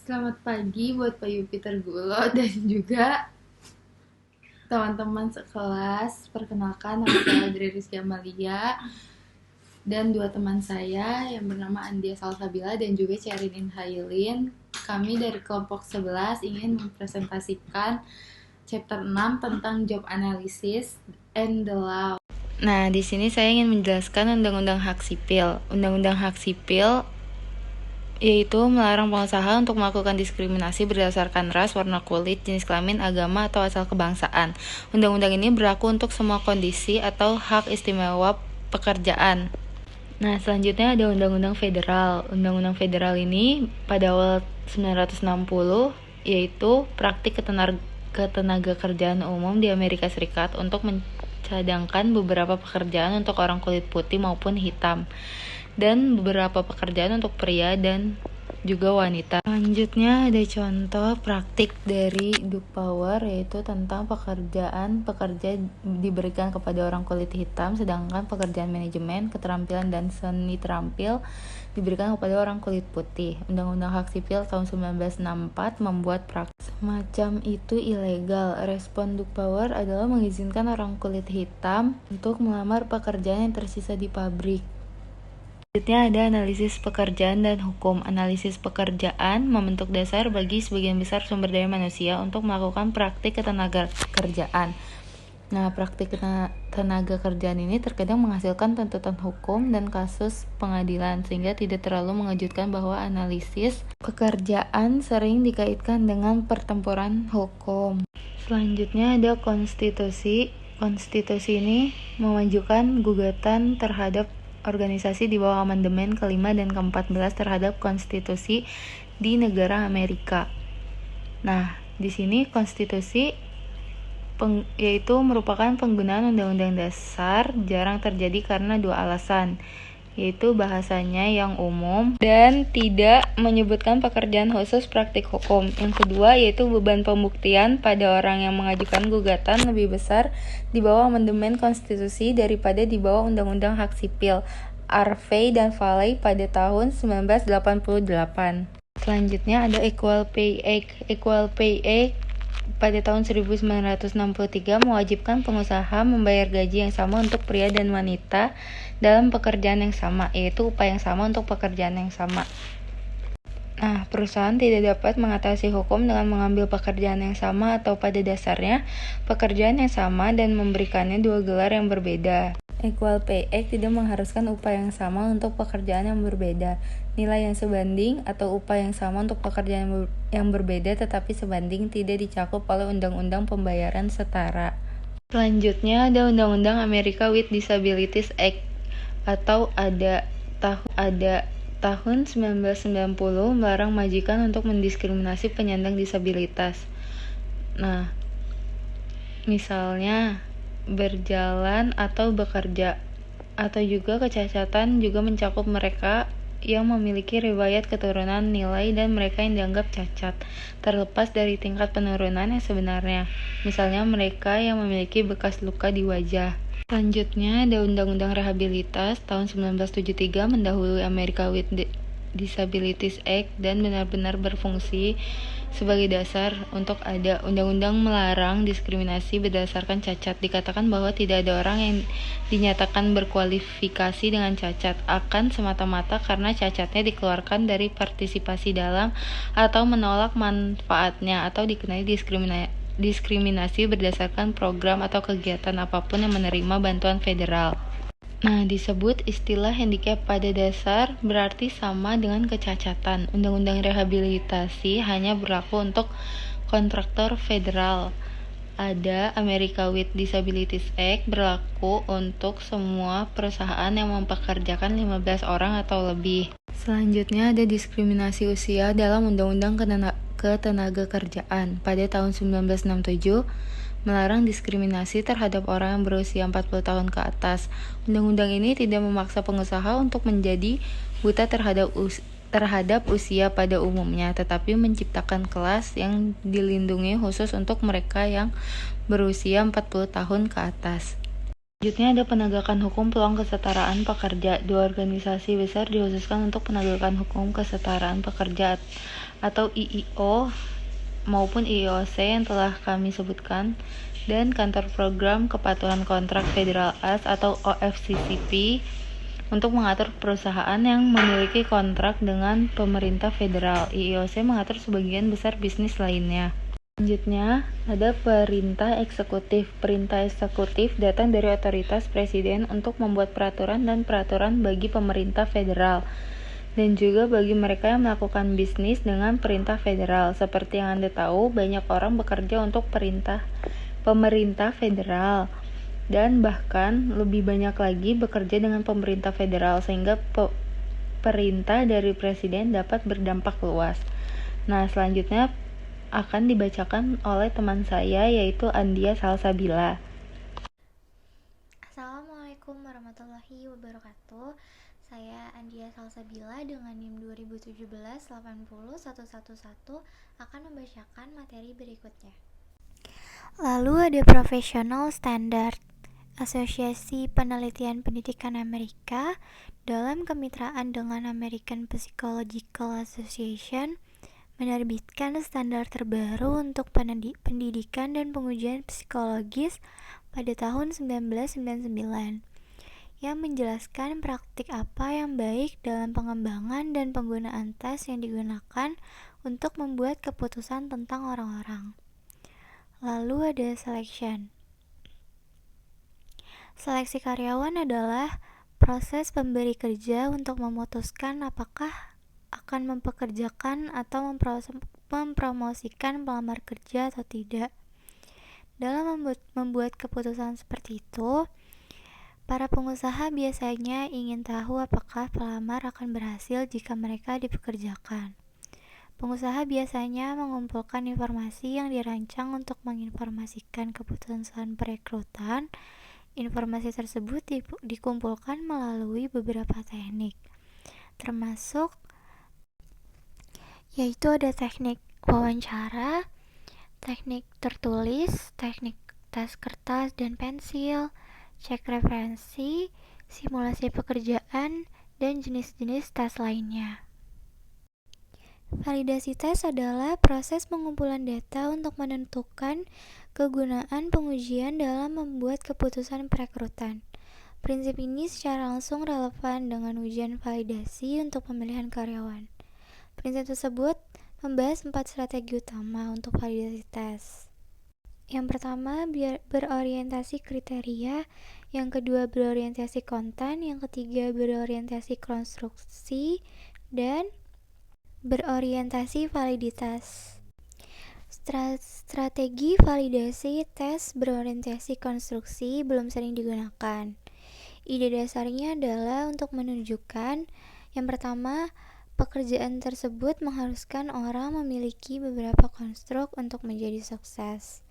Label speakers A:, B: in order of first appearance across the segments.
A: Selamat pagi buat Pak Yupi Tergulo dan juga teman-teman sekelas. Perkenalkan, nama saya Adri Rizky Amalia dan dua teman saya yang bernama Andia Salsabila dan juga Sherinin Hailin. Kami dari kelompok 11 ingin mempresentasikan chapter 6 tentang job analysis and the law. Nah, di sini saya ingin menjelaskan Undang-Undang Hak Sipil. Undang-Undang Hak Sipil yaitu melarang pengusaha untuk melakukan diskriminasi berdasarkan ras, warna kulit, jenis kelamin, agama, atau asal kebangsaan. Undang-undang ini berlaku untuk semua kondisi atau hak istimewa pekerjaan. Nah, selanjutnya ada Undang-Undang Federal. Undang-Undang Federal ini pada awal 1960 yaitu praktik ketenaga kerjaan umum di Amerika Serikat untuk mencadangkan beberapa pekerjaan untuk orang kulit putih maupun hitam dan beberapa pekerjaan untuk pria dan juga wanita. Selanjutnya ada contoh praktik dari Duke Power, yaitu tentang pekerja diberikan kepada orang kulit hitam, sedangkan pekerjaan manajemen, keterampilan dan seni terampil diberikan kepada orang kulit putih. Undang-Undang Hak Sipil tahun 1964 membuat praktik semacam itu ilegal. Respon Duke Power adalah mengizinkan orang kulit hitam untuk melamar pekerjaan yang tersisa di pabrik. Selanjutnya ada analisis pekerjaan dan hukum. Analisis pekerjaan membentuk dasar bagi sebagian besar sumber daya manusia untuk melakukan praktik ketenaga kerjaan. Nah, praktik tenaga kerjaan ini terkadang menghasilkan tuntutan hukum dan kasus pengadilan, sehingga tidak terlalu mengejutkan bahwa analisis pekerjaan sering dikaitkan dengan pertempuran hukum. Selanjutnya ada konstitusi. Konstitusi ini memajukan gugatan terhadap organisasi di bawah amandemen ke-5 dan ke-14 terhadap konstitusi di negara Amerika. Nah, di sini konstitusi yaitu merupakan penggunaan undang-undang dasar jarang terjadi karena dua alasan, yaitu bahasanya yang umum dan tidak menyebutkan pekerjaan khusus praktik hukum. Yang kedua yaitu beban pembuktian pada orang yang mengajukan gugatan lebih besar di bawah amandemen konstitusi daripada di bawah Undang-Undang Hak Sipil Harvey dan Valley pada tahun 1988. Selanjutnya ada Equal Pay Act. Equal Pay Act pada tahun 1963 mewajibkan pengusaha membayar gaji yang sama untuk pria dan wanita dalam pekerjaan yang sama, yaitu upah yang sama untuk pekerjaan yang sama. Nah, perusahaan tidak dapat mengatasi hukum dengan mengambil pekerjaan yang sama atau pada dasarnya pekerjaan yang sama dan memberikannya dua gelar yang berbeda. Equal Pay Act tidak mengharuskan upah yang sama untuk pekerjaan yang berbeda, nilai yang sebanding, atau upah yang sama untuk pekerjaan yang berbeda tetapi sebanding tidak dicakup oleh Undang-Undang Pembayaran Setara. Selanjutnya ada Undang-Undang America with Disabilities Act atau ada tahun 1990 melarang majikan untuk mendiskriminasi penyandang disabilitas. Nah, misalnya berjalan atau bekerja, atau juga kecacatan juga mencakup mereka yang memiliki riwayat keturunan nilai dan mereka yang dianggap cacat, terlepas dari tingkat penurunan yang sebenarnya. Misalnya mereka yang memiliki bekas luka di wajah. Selanjutnya ada Undang-Undang Rehabilitas tahun 1973 mendahului America with Disabilities Act dan benar-benar berfungsi sebagai dasar untuk ada undang-undang melarang diskriminasi berdasarkan cacat. Dikatakan bahwa tidak ada orang yang dinyatakan berkualifikasi dengan cacat akan semata-mata karena cacatnya dikeluarkan dari partisipasi dalam atau menolak manfaatnya atau dikenai diskriminasi berdasarkan program atau kegiatan apapun yang menerima bantuan federal. Nah, disebut istilah handicap pada dasar berarti sama dengan kecacatan. Undang-undang rehabilitasi hanya berlaku untuk kontraktor federal. Ada America with Disabilities Act berlaku untuk semua perusahaan yang mempekerjakan 15 orang atau lebih. Selanjutnya ada diskriminasi usia dalam Undang-Undang Ketenaga Kerjaan pada tahun 1967 melarang diskriminasi terhadap orang yang berusia 40 tahun ke atas. Undang-undang ini tidak memaksa pengusaha untuk menjadi buta terhadap usia pada umumnya, tetapi menciptakan kelas yang dilindungi khusus untuk mereka yang berusia 40 tahun ke atas. Selanjutnya ada penegakan hukum peluang kesetaraan pekerja. 2 organisasi besar dikhususkan untuk penegakan hukum kesetaraan pekerja atau IIO maupun IIOC yang telah kami sebutkan, dan Kantor Program Kepatuhan Kontrak Federal AS atau OFCCP untuk mengatur perusahaan yang memiliki kontrak dengan pemerintah federal. IIOC mengatur sebagian besar bisnis lainnya. Selanjutnya, ada perintah eksekutif. Perintah eksekutif datang dari otoritas presiden untuk membuat peraturan dan peraturan bagi pemerintah federal dan juga bagi mereka yang melakukan bisnis dengan perintah federal. Seperti yang Anda tahu, banyak orang bekerja untuk pemerintah federal dan bahkan lebih banyak lagi bekerja dengan pemerintah federal sehingga perintah dari presiden dapat berdampak luas. Nah, selanjutnya akan dibacakan oleh teman saya yaitu Andia Salsabila.
B: Assalamualaikum warahmatullahi wabarakatuh. Saya Andia Salsabila dengan NIM 2017-80111 akan membacakan materi berikutnya. Lalu ada Professional Standard. Asosiasi Penelitian Pendidikan Amerika dalam kemitraan dengan American Psychological Association menerbitkan standar terbaru untuk pendidikan dan pengujian psikologis pada tahun 1999 yang menjelaskan praktik apa yang baik dalam pengembangan dan penggunaan tes yang digunakan untuk membuat keputusan tentang orang-orang. Lalu ada selection. Seleksi karyawan adalah proses pemberi kerja untuk memutuskan apakah akan mempekerjakan atau mempromosikan pelamar kerja atau tidak. Dalam membuat keputusan seperti itu, para pengusaha biasanya ingin tahu apakah pelamar akan berhasil jika mereka dipekerjakan. Pengusaha biasanya mengumpulkan informasi yang dirancang untuk menginformasikan keputusan perekrutan. Informasi tersebut dikumpulkan melalui beberapa teknik, termasuk yaitu ada teknik wawancara, teknik tertulis, teknik tes kertas dan pensil, cek referensi, simulasi pekerjaan, dan jenis-jenis tes lainnya. Validasi tes adalah proses pengumpulan data untuk menentukan kegunaan pengujian dalam membuat keputusan perekrutan. Prinsip ini secara langsung relevan dengan ujian validasi untuk pemilihan karyawan. Prinsip tersebut membahas 4 strategi utama untuk validasi tes. Yang pertama, berorientasi kriteria, yang kedua berorientasi konten, yang ketiga berorientasi konstruksi, dan berorientasi validitas. Strategi validasi tes berorientasi konstruksi belum sering digunakan. Ide dasarnya adalah untuk menunjukkan, yang pertama, pekerjaan tersebut mengharuskan orang memiliki beberapa konstruk untuk menjadi sukses.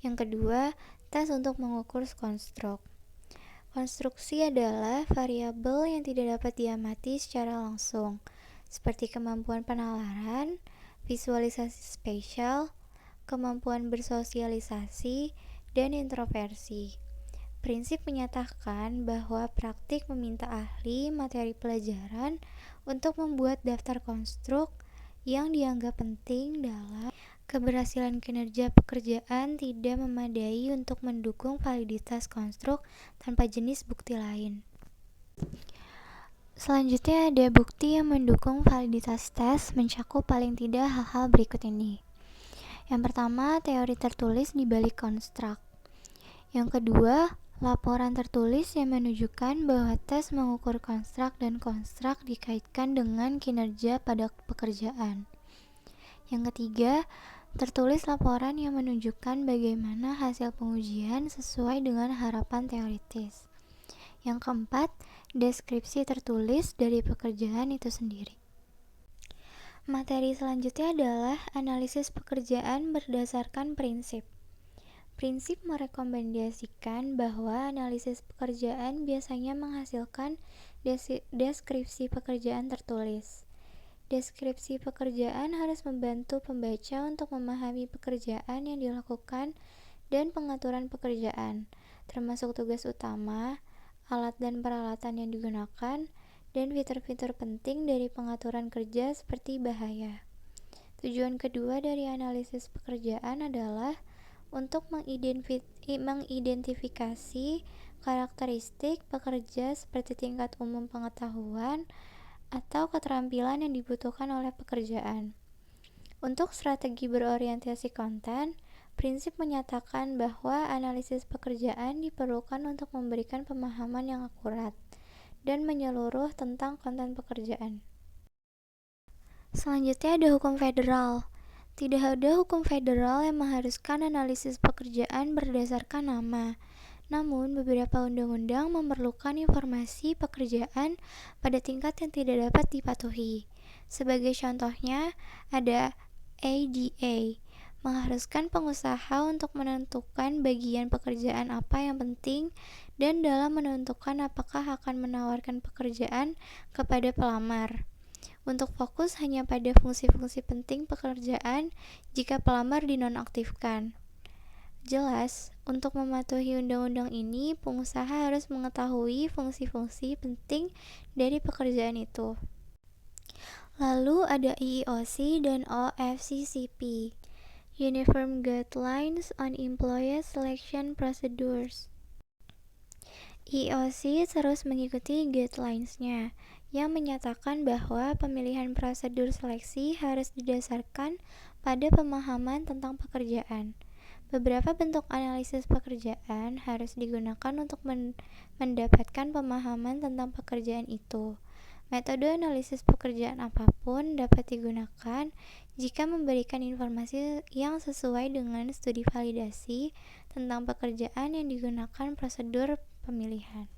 B: Yang kedua, tes untuk mengukur konstruk. Konstruksi adalah variabel yang tidak dapat diamati secara langsung, seperti kemampuan penalaran, visualisasi spasial, kemampuan bersosialisasi, dan introversi. Prinsip menyatakan bahwa praktik meminta ahli materi pelajaran untuk membuat daftar konstruk yang dianggap penting dalam keberhasilan kinerja pekerjaan tidak memadai untuk mendukung validitas konstruk tanpa jenis bukti lain. Selanjutnya ada bukti yang mendukung validitas tes mencakup paling tidak hal-hal berikut ini. Yang pertama, teori tertulis di balik konstruk. Yang kedua, laporan tertulis yang menunjukkan bahwa tes mengukur konstruk dan konstruk dikaitkan dengan kinerja pada pekerjaan. Yang ketiga, tertulis laporan yang menunjukkan bagaimana hasil pengujian sesuai dengan harapan teoritis. Yang keempat, deskripsi tertulis dari pekerjaan itu sendiri. Materi selanjutnya adalah analisis pekerjaan berdasarkan prinsip. Prinsip merekomendasikan bahwa analisis pekerjaan biasanya menghasilkan deskripsi pekerjaan tertulis. Deskripsi pekerjaan harus membantu pembaca untuk memahami pekerjaan yang dilakukan dan pengaturan pekerjaan, termasuk tugas utama, alat dan peralatan yang digunakan, dan fitur-fitur penting dari pengaturan kerja seperti bahaya. Tujuan kedua dari analisis pekerjaan adalah untuk mengidentifikasi karakteristik pekerja seperti tingkat umum pengetahuan atau keterampilan yang dibutuhkan oleh pekerjaan. Untuk strategi berorientasi konten, prinsip menyatakan bahwa analisis pekerjaan diperlukan untuk memberikan pemahaman yang akurat dan menyeluruh tentang konten pekerjaan. Selanjutnya ada hukum federal. Tidak ada hukum federal yang mengharuskan analisis pekerjaan berdasarkan nama. Namun, beberapa undang-undang memerlukan informasi pekerjaan pada tingkat yang tidak dapat dipatuhi. Sebagai contohnya, ada ADA, mengharuskan pengusaha untuk menentukan bagian pekerjaan apa yang penting dan dalam menentukan apakah akan menawarkan pekerjaan kepada pelamar, untuk fokus hanya pada fungsi-fungsi penting pekerjaan jika pelamar dinonaktifkan. Jelas, untuk mematuhi undang-undang ini, pengusaha harus mengetahui fungsi-fungsi penting dari pekerjaan itu. Lalu ada EEOC dan OFCCP, Uniform Guidelines on Employee Selection Procedures. EEOC terus mengikuti guidelines-nya, yang menyatakan bahwa pemilihan prosedur seleksi harus didasarkan pada pemahaman tentang pekerjaan. Beberapa bentuk analisis pekerjaan harus digunakan untuk mendapatkan pemahaman tentang pekerjaan itu. Metode analisis pekerjaan apapun dapat digunakan jika memberikan informasi yang sesuai dengan studi validasi tentang pekerjaan yang digunakan prosedur pemilihan.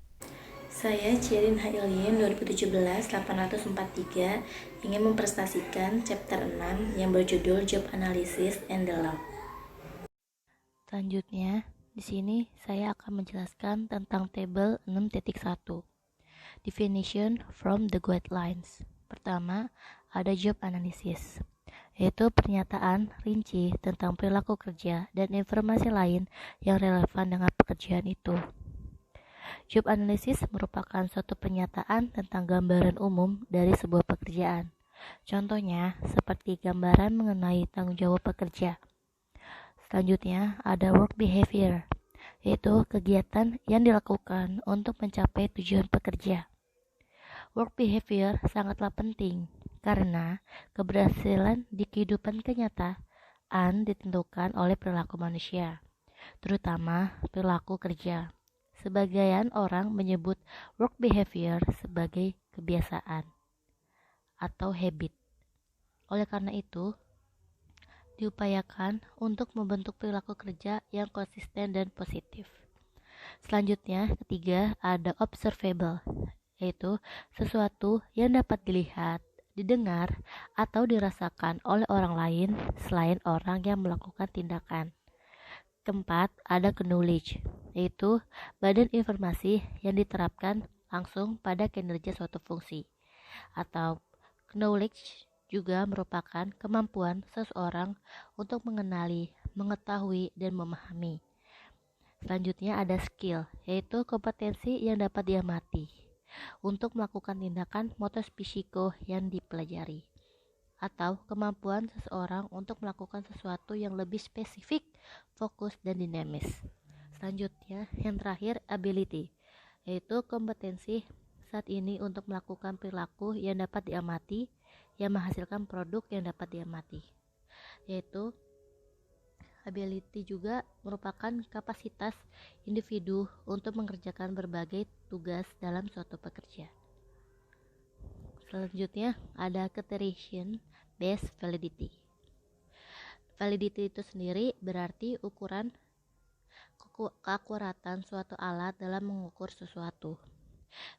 C: Saya Cirin Hailin 2017-843 ingin mempresentasikan chapter 6 yang berjudul Job Analysis and the Law. Selanjutnya, di sini saya akan menjelaskan tentang tabel 6.1. Definition from the guidelines. Pertama, ada job analysis, yaitu pernyataan rinci tentang perilaku kerja dan informasi lain yang relevan dengan pekerjaan itu. Job analysis merupakan suatu pernyataan tentang gambaran umum dari sebuah pekerjaan. Contohnya, seperti gambaran mengenai tanggung jawab pekerja. Selanjutnya, ada work behavior, yaitu kegiatan yang dilakukan untuk mencapai tujuan pekerja. Work behavior sangatlah penting karena keberhasilan di kehidupan kenyataan ditentukan oleh perilaku manusia, terutama perilaku kerja. Sebagian orang menyebut work behavior sebagai kebiasaan atau habit. Oleh karena itu, diupayakan untuk membentuk perilaku kerja yang konsisten dan positif. Selanjutnya, ketiga, ada observable, yaitu sesuatu yang dapat dilihat, didengar, atau dirasakan oleh orang lain selain orang yang melakukan tindakan. Keempat, ada knowledge, yaitu badan informasi yang diterapkan langsung pada kinerja suatu fungsi. Atau knowledge juga merupakan kemampuan seseorang untuk mengenali, mengetahui, dan memahami. Selanjutnya ada skill, yaitu kompetensi yang dapat diamati untuk melakukan tindakan motor psiko yang dipelajari, atau kemampuan seseorang untuk melakukan sesuatu yang lebih spesifik, fokus, dan dinamis. Selanjutnya, yang terakhir, ability, yaitu kompetensi saat ini untuk melakukan perilaku yang dapat diamati, yang menghasilkan produk yang dapat diamati. Yaitu, ability juga merupakan kapasitas individu untuk mengerjakan berbagai tugas dalam suatu pekerja. Selanjutnya, ada categorization based validity. Validity itu sendiri berarti ukuran keakuratan suatu alat dalam mengukur sesuatu,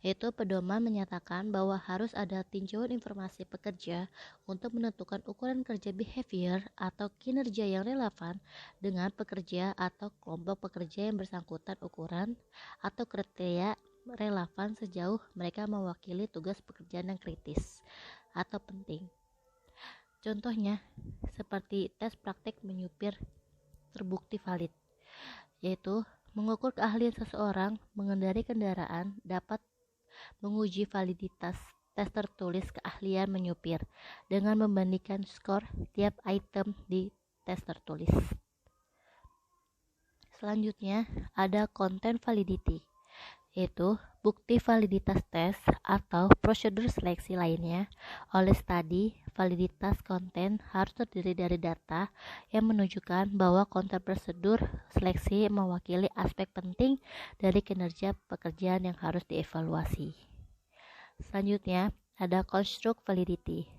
C: yaitu pedoman menyatakan bahwa harus ada tinjauan informasi pekerja untuk menentukan ukuran kerja behavior atau kinerja yang relevan dengan pekerja atau kelompok pekerja yang bersangkutan ukuran atau kriteria relevan sejauh mereka mewakili tugas pekerjaan yang kritis atau penting. Contohnya, seperti tes praktik menyupir terbukti valid, yaitu mengukur keahlian seseorang mengendarai kendaraan dapat menguji validitas tes tertulis keahlian menyupir dengan membandingkan skor tiap item di tes tertulis. Selanjutnya ada content validity, yaitu bukti validitas tes atau prosedur seleksi lainnya. Oleh studi, validitas konten harus terdiri dari data yang menunjukkan bahwa konten prosedur seleksi mewakili aspek penting dari kinerja pekerjaan yang harus dievaluasi. Selanjutnya, ada construct validity,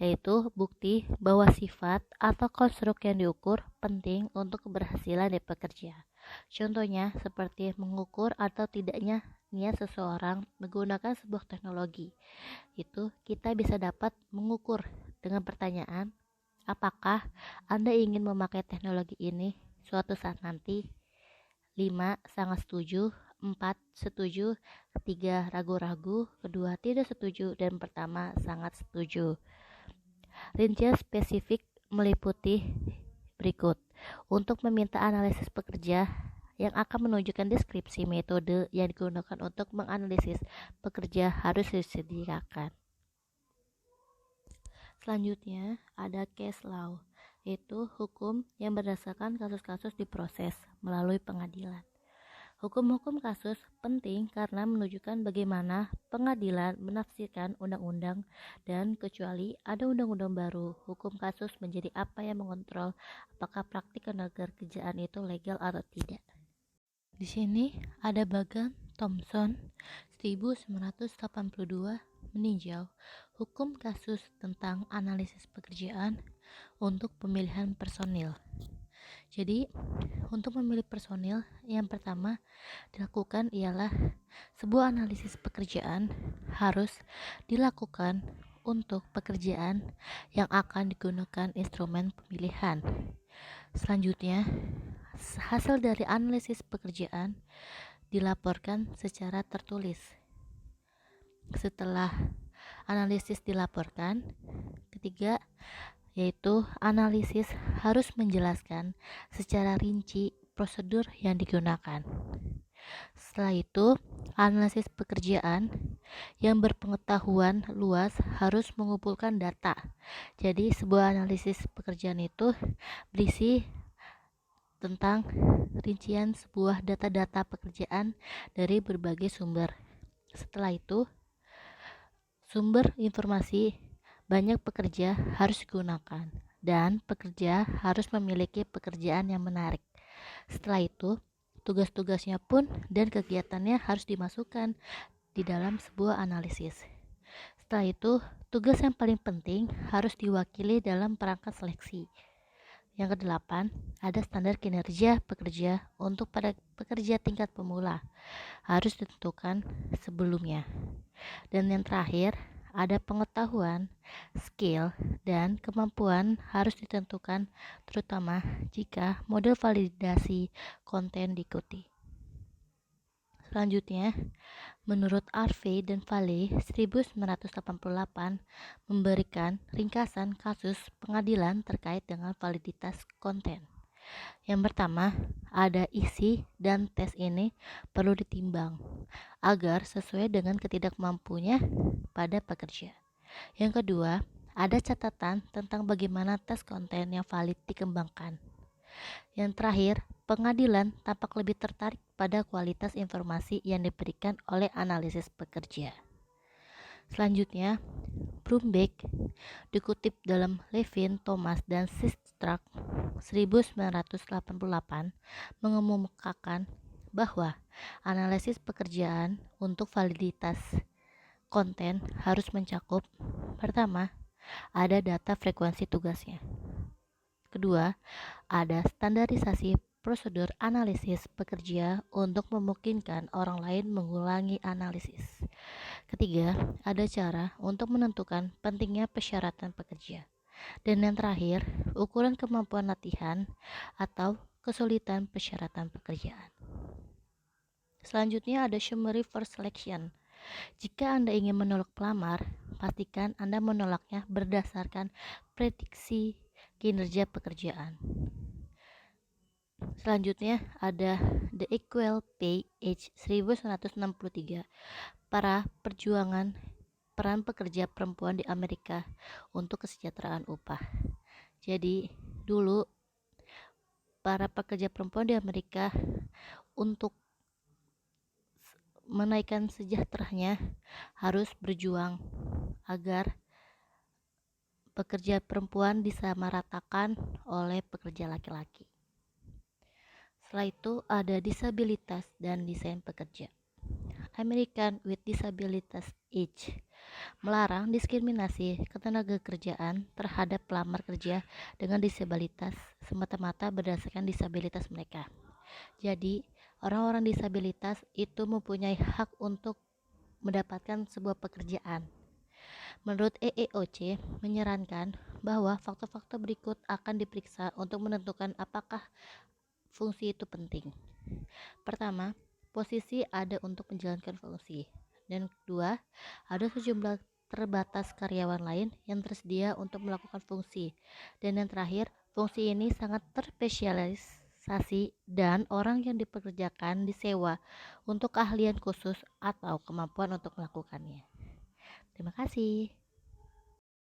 C: yaitu bukti bahwa sifat atau konstruk yang diukur penting untuk keberhasilan dari pekerja. Contohnya seperti mengukur atau tidaknya niat seseorang menggunakan sebuah teknologi. Itu kita bisa dapat mengukur dengan pertanyaan, apakah Anda ingin memakai teknologi ini suatu saat nanti? 5. Sangat setuju. 4. Setuju. 3. Ragu-ragu. Kedua, tidak setuju. Dan pertama, sangat setuju. Rincian spesifik meliputi berikut. Untuk meminta analisis pekerja yang akan menunjukkan deskripsi metode yang digunakan untuk menganalisis pekerja harus disediakan. Selanjutnya ada case law, yaitu hukum yang berdasarkan kasus-kasus diproses melalui pengadilan. Hukum-hukum kasus penting karena menunjukkan bagaimana pengadilan menafsirkan undang-undang, dan kecuali ada undang-undang baru, hukum kasus menjadi apa yang mengontrol apakah praktik ketenagakerjaan itu legal atau tidak. Di sini ada Bagan Thompson 1982 meninjau hukum kasus tentang analisis pekerjaan untuk pemilihan personil. Jadi, untuk memilih personil, yang pertama dilakukan ialah sebuah analisis pekerjaan harus dilakukan untuk pekerjaan yang akan digunakan instrumen pemilihan. Selanjutnya, hasil dari analisis pekerjaan dilaporkan secara tertulis. Setelah analisis dilaporkan, ketiga, yaitu analisis harus menjelaskan secara rinci prosedur yang digunakan. Setelah itu, analisis pekerjaan yang berpengetahuan luas harus mengumpulkan data. Jadi, sebuah analisis pekerjaan itu berisi tentang rincian sebuah data-data pekerjaan dari berbagai sumber. Setelah itu, sumber informasi banyak pekerja harus digunakan, dan pekerja harus memiliki pekerjaan yang menarik. Setelah itu, tugas-tugasnya pun dan kegiatannya harus dimasukkan di dalam sebuah analisis. Setelah itu, tugas yang paling penting harus diwakili dalam perangkat seleksi. Yang kedelapan, ada standar kinerja pekerja untuk pada pekerja tingkat pemula, harus ditentukan sebelumnya. Dan yang terakhir, ada pengetahuan, skill, dan kemampuan harus ditentukan, terutama jika model validasi konten diikuti. Selanjutnya, menurut Harvey dan Valley 1988 memberikan ringkasan kasus pengadilan terkait dengan validitas konten. Yang pertama, ada isi dan tes ini perlu ditimbang agar sesuai dengan ketidakmampunya pada pekerja. Yang kedua, ada catatan tentang bagaimana tes konten yang valid dikembangkan. Yang terakhir, pengadilan tampak lebih tertarik pada kualitas informasi yang diberikan oleh analisis pekerja. Selanjutnya, Brumbeck dikutip dalam Levin, Thomas, dan Sistrunk 1988 mengemukakan bahwa analisis pekerjaan untuk validitas konten harus mencakup: pertama, ada data frekuensi tugasnya. Kedua, ada standarisasi prosedur analisis pekerja untuk memungkinkan orang lain mengulangi analisis. Ketiga, ada cara untuk menentukan pentingnya persyaratan pekerja. Dan yang terakhir, ukuran kemampuan latihan atau kesulitan persyaratan pekerjaan. Selanjutnya ada summary for selection. Jika Anda ingin menolak pelamar, pastikan Anda menolaknya berdasarkan prediksi kinerja pekerjaan. Selanjutnya ada The Equal Pay Age 1963, para perjuangan peran pekerja perempuan di Amerika untuk kesejahteraan upah. Jadi dulu para pekerja perempuan di Amerika untuk menaikkan sejahteranya harus berjuang agar pekerja perempuan disamaratakan oleh pekerja laki-laki. Setelah itu ada disabilitas dan desain pekerja. American with Disabilities Age melarang diskriminasi ketenagakerjaan terhadap pelamar kerja dengan disabilitas semata-mata berdasarkan disabilitas mereka. Jadi, orang-orang disabilitas itu mempunyai hak untuk mendapatkan sebuah pekerjaan. Menurut EEOC menyarankan bahwa faktor-faktor berikut akan diperiksa untuk menentukan apakah fungsi itu penting. Pertama, posisi ada untuk menjalankan fungsi. Dan kedua, ada sejumlah terbatas karyawan lain yang tersedia untuk melakukan fungsi. Dan yang terakhir, fungsi ini sangat terspesialisasi dan orang yang dipekerjakan disewa untuk keahlian khusus atau kemampuan untuk melakukannya. Terima kasih.